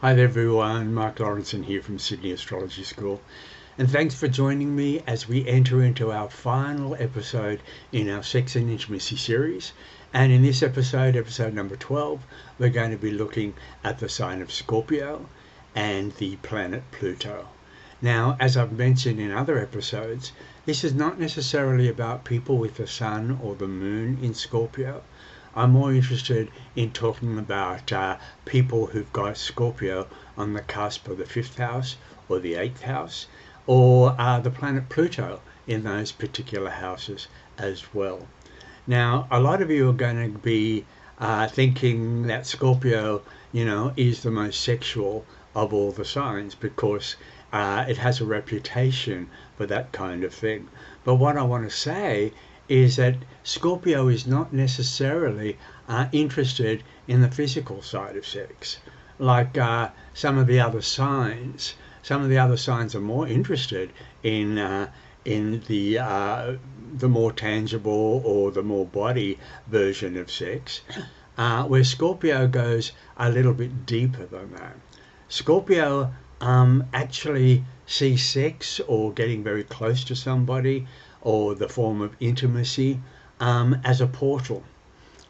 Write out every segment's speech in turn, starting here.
Hi there everyone, Mark Lawrenson here from Sydney Astrology School, and thanks for joining me as we enter into our final episode in our Sex and Intimacy series. And in this episode number 12, we're going to be looking at the sign of Scorpio and the planet Pluto. Now, as I've mentioned in other episodes, this is not necessarily about people with the sun or the moon in Scorpio. I'm more interested in talking about people who've got Scorpio on the cusp of the 5th house or the 8th house, or the planet Pluto in those particular houses as well. Now, a lot of you are going to be thinking that Scorpio, is the most sexual of all the signs because it has a reputation for that kind of thing. But what I want to say is that Scorpio is not necessarily interested in the physical side of sex, like some of the other signs. Some of the other signs are more interested in the more tangible or the more body version of sex, where Scorpio goes a little bit deeper than that. Scorpio actually sees sex or getting very close to somebody or the form of intimacy as a portal.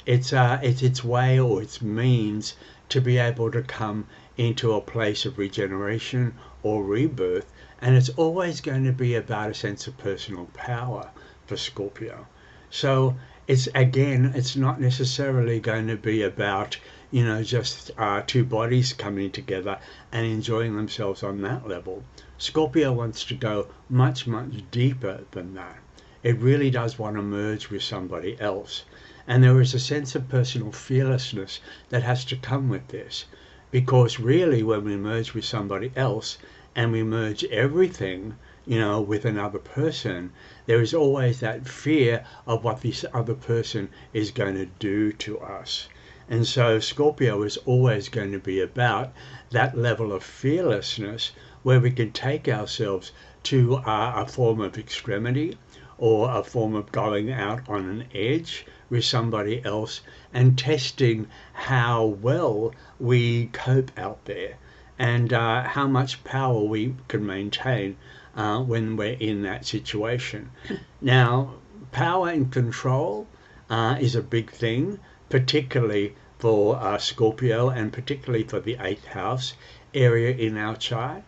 It's its way or its means to be able to come into a place of regeneration or rebirth, and it's always going to be about a sense of personal power for Scorpio. So it's not necessarily going to be about just two bodies coming together and enjoying themselves on that level. Scorpio wants to go much, much deeper than that. It really does want to merge with somebody else. And there is a sense of personal fearlessness that has to come with this. Because really, when we merge with somebody else and we merge everything, with another person, there is always that fear of what this other person is going to do to us. And so Scorpio is always going to be about that level of fearlessness where we can take ourselves to a form of extremity or a form of going out on an edge with somebody else and testing how well we cope out there and how much power we can maintain when we're in that situation. Now, power and control is a big thing, particularly for Scorpio and particularly for the 8th house area in our chart.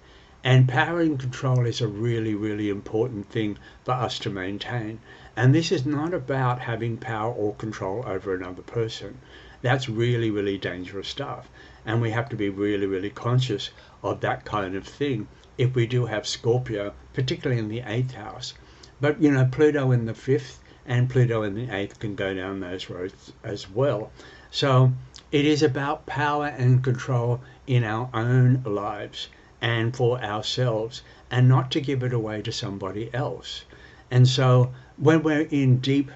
And power and control is a really, really important thing for us to maintain. And this is not about having power or control over another person. That's really, really dangerous stuff. And we have to be really, really conscious of that kind of thing if we do have Scorpio, particularly in the 8th house. But, Pluto in the 5th and Pluto in the 8th can go down those roads as well. So it is about power and control in our own lives and for ourselves, and not to give it away to somebody else. And so when we're in deep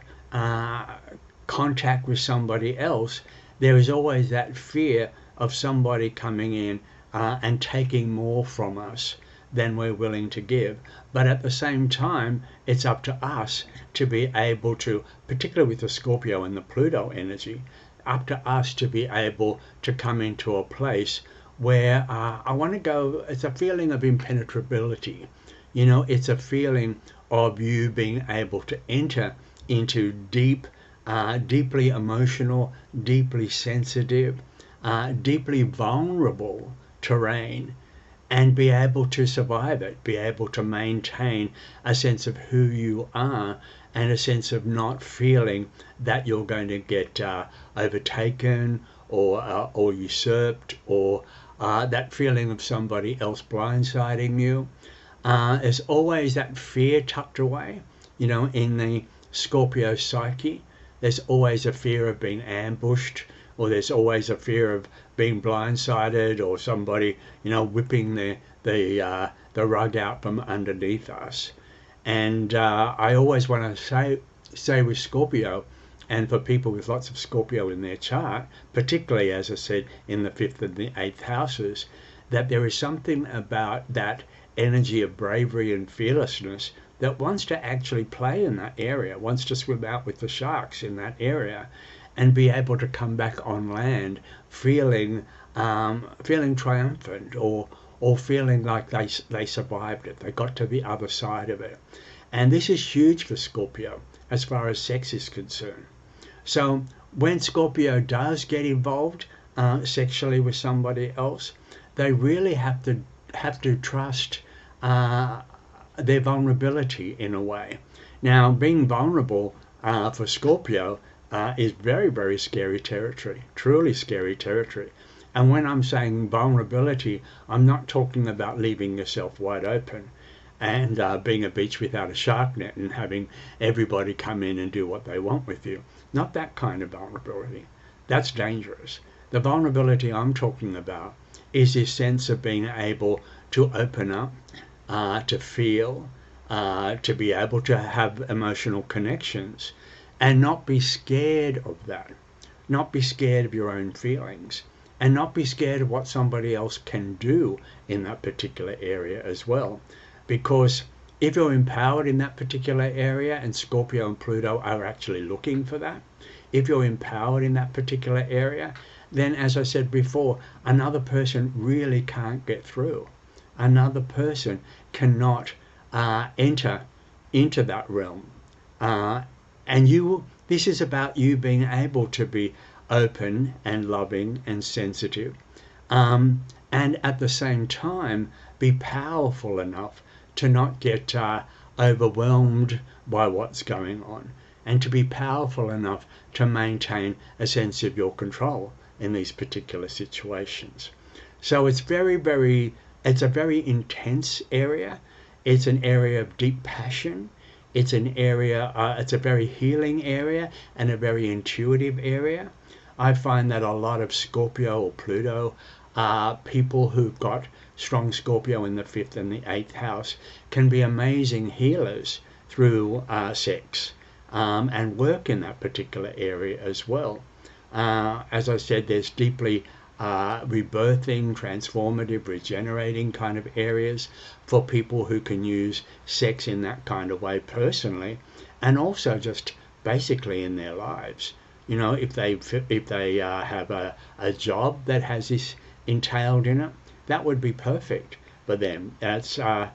contact with somebody else, there is always that fear of somebody coming in and taking more from us than we're willing to give. But at the same time, it's up to us to be able to, particularly with the Scorpio and the Pluto energy, up to us to be able to come into a place where I want to go. It's a feeling of impenetrability. It's a feeling of you being able to enter into deeply emotional, deeply sensitive, deeply vulnerable terrain and be able to survive it, be able to maintain a sense of who you are and a sense of not feeling that you're going to get overtaken or usurped or that feeling of somebody else blindsiding you. There's always that fear tucked away, in the Scorpio psyche. There's always a fear of being ambushed, or there's always a fear of being blindsided, or somebody, whipping the rug out from underneath us. And I always want to say with Scorpio, and for people with lots of Scorpio in their chart, particularly, as I said, in the 5th and the 8th houses, that there is something about that energy of bravery and fearlessness that wants to actually play in that area, wants to swim out with the sharks in that area, and be able to come back on land feeling feeling triumphant, or feeling like they survived it. They got to the other side of it. And this is huge for Scorpio as far as sex is concerned. So when Scorpio does get involved sexually with somebody else, they really have to trust their vulnerability in a way. Now, being vulnerable for Scorpio is very, very scary territory, truly scary territory. And when I'm saying vulnerability, I'm not talking about leaving yourself wide open and being a beach without a shark net and having everybody come in and do what they want with you. Not that kind of vulnerability. That's dangerous. The vulnerability I'm talking about is this sense of being able to open up, to feel, to be able to have emotional connections and not be scared of that. Not be scared of your own feelings, and not be scared of what somebody else can do in that particular area as well. Because if you're empowered in that particular area, and Scorpio and Pluto are actually looking for that, if you're empowered in that particular area, then as I said before, another person really can't get through. Another person cannot enter into that realm. This is about you being able to be open and loving and sensitive, and at the same time be powerful enough to not get overwhelmed by what's going on, and to be powerful enough to maintain a sense of your control in these particular situations. So it's it's a very intense area. It's an area of deep passion. It's an area, it's a very healing area and a very intuitive area. I find that a lot of Scorpio or Pluto people who've got strong Scorpio in the 5th and the 8th house can be amazing healers through sex and work in that particular area as well. As I said, there's deeply rebirthing, transformative, regenerating kind of areas for people who can use sex in that kind of way personally, and also just basically in their lives. You know, if they have a job that has this entailed in it, that would be perfect for them. It's a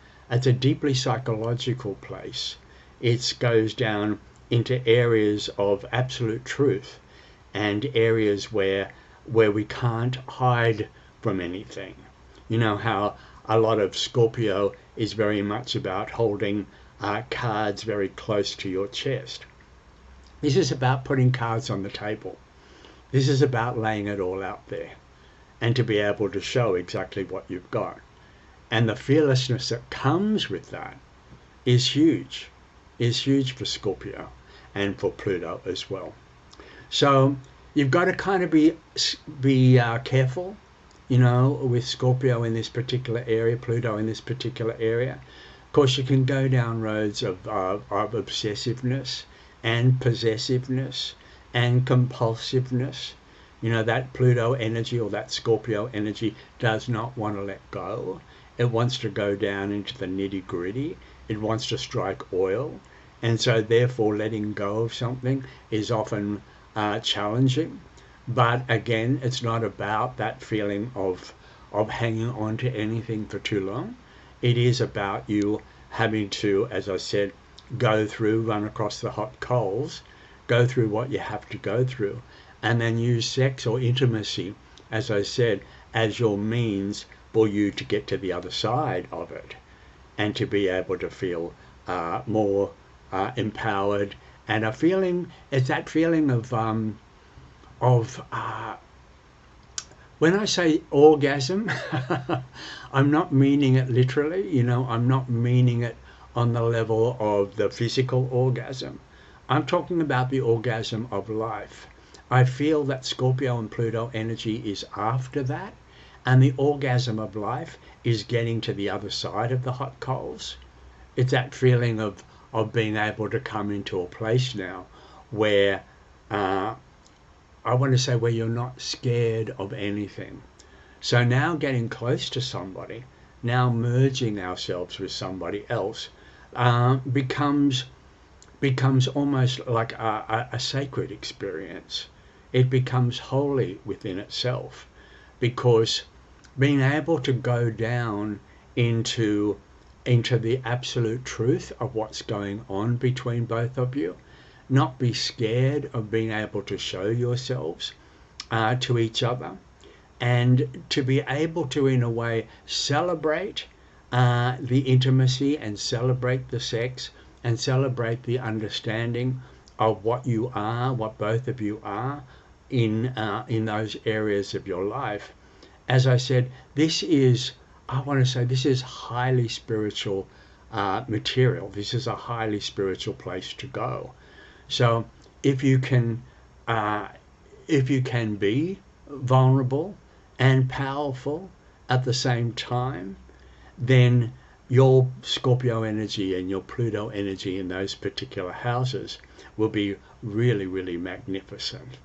deeply psychological place. It goes down into areas of absolute truth and areas where we can't hide from anything. You know how a lot of Scorpio is very much about holding cards very close to your chest. This is about putting cards on the table. This is about laying it all out there and to be able to show exactly what you've got. And the fearlessness that comes with that is huge for Scorpio and for Pluto as well. So you've got to kind of be careful, you know, with Scorpio in this particular area, Pluto in this particular area. Of course, you can go down roads of obsessiveness and possessiveness and compulsiveness. You know, that Pluto energy or that Scorpio energy does not want to let go. It wants to go down into the nitty-gritty. It wants to strike oil. And so therefore letting go of something is often challenging. But again, it's not about that feeling of hanging on to anything for too long. It is about you having to, as I said, run across the hot coals, go through what you have to go through, and then use sex or intimacy, as I said, as your means for you to get to the other side of it and to be able to feel more empowered. And it's that feeling of when I say orgasm, I'm not meaning it literally, you know, I'm not meaning it on the level of the physical orgasm. I'm talking about the orgasm of life. I feel that Scorpio and Pluto energy is after that, and the orgasm of life is getting to the other side of the hot coals. It's that feeling of being able to come into a place now where I want to say where you're not scared of anything. So now getting close to somebody, now merging ourselves with somebody else, becomes almost like a sacred experience. it becomes holy within itself, because being able to go down into the absolute truth of what's going on between both of you, not be scared of being able to show yourselves to each other, and to be able to, in a way, celebrate the intimacy and celebrate the sex and celebrate the understanding of what you are, what both of you are in those areas of your life. As I said, this is highly spiritual material. This is a highly spiritual place to go. So if you can be vulnerable and powerful at the same time, then your Scorpio energy and your Pluto energy in those particular houses will be really, really magnificent.